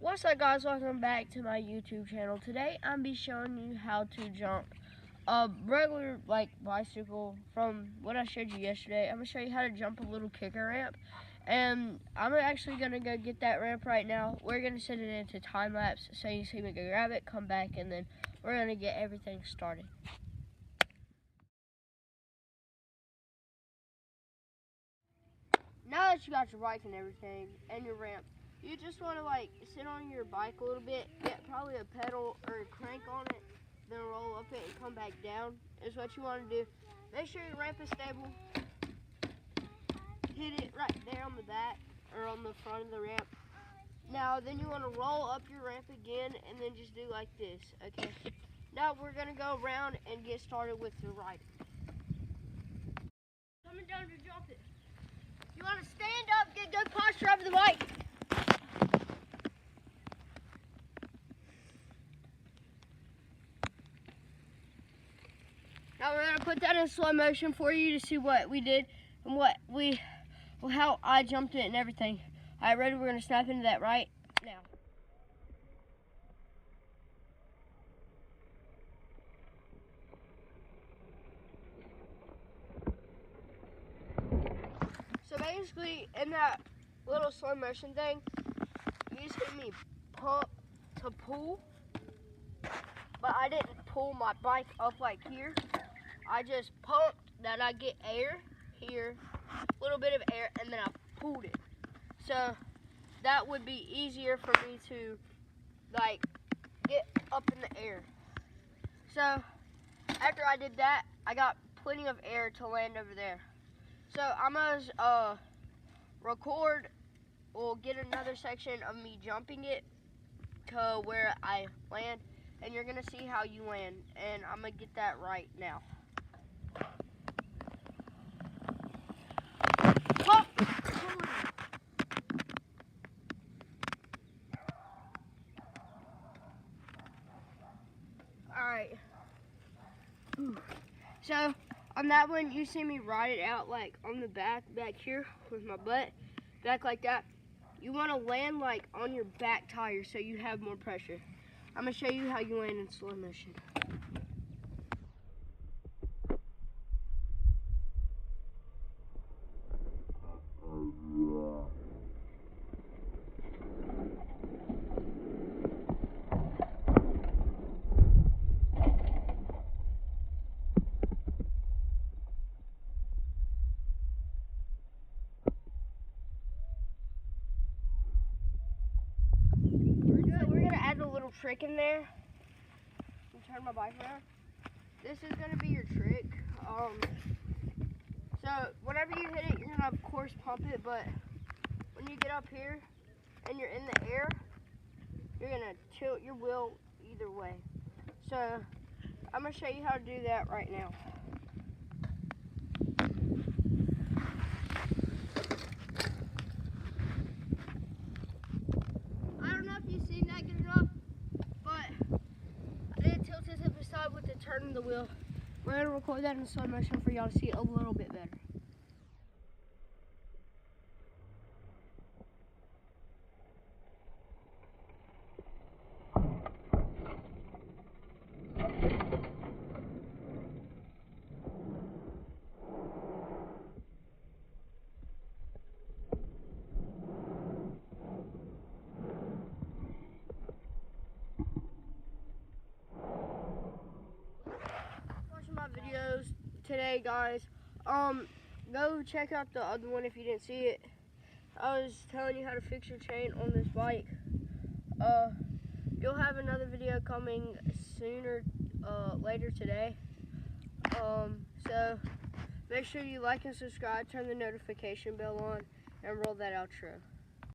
What's up, guys? Welcome back to my YouTube channel. Today I'm be showing you how to jump a regular bicycle from what I showed you yesterday. I'm gonna show you how to jump a little kicker ramp, and I'm actually gonna go get that ramp right now. We're gonna set it into time lapse, so you see me go grab it, come back, and then we're gonna get everything started. Now that you got your bike and everything and your ramp, you just want to sit on your bike a little bit, get probably a pedal or a crank on it, then roll up it and come back down is what you want to do. Make sure your ramp is stable. Hit it right there on the back or on the front of the ramp. Now then you want to roll up your ramp again and then just do like this, okay? Now we're going to go around and get started with the ride. Coming down to jump it. You want to stand up, get good posture of the bike. Now we're going to put that in slow motion for you to see what we did and how I jumped it and everything. All right, ready? We're going to snap into that right now. So basically, in that little slow motion thing, you see me pump to pull, but I didn't pull my bike up like here. I just pumped that I get air here, a little bit of air, and then I pulled it. So that would be easier for me to get up in the air. So after I did that, I got plenty of air to land over there. So I'm gonna record, we'll get another section of me jumping it to where I land, and you're gonna see how you land, and I'm gonna get that right now. Alright. So on that one, you see me ride it out on the back here with my butt, back like that. You want to land on your back tire so you have more pressure. I'm going to show you how you land in slow motion. We're going to add a little trick in there. Turn my bike around. This is going to be your trick. So whenever you hit it, you're going to of course pump it, but when you get up here and you're in the air, you're going to tilt your wheel either way. So I'm going to show you how to do that right now. I don't know if you've seen that good enough, but I did tilt this up aside with the turn of the wheel. We're going to record that in slow motion for y'all to see it a little bit better. My videos today, guys. Go check out the other one if you didn't see it. I was telling you how to fix your chain on this bike. You'll have another video coming sooner, later today. So make sure you like and subscribe, turn the notification bell on, and roll that outro.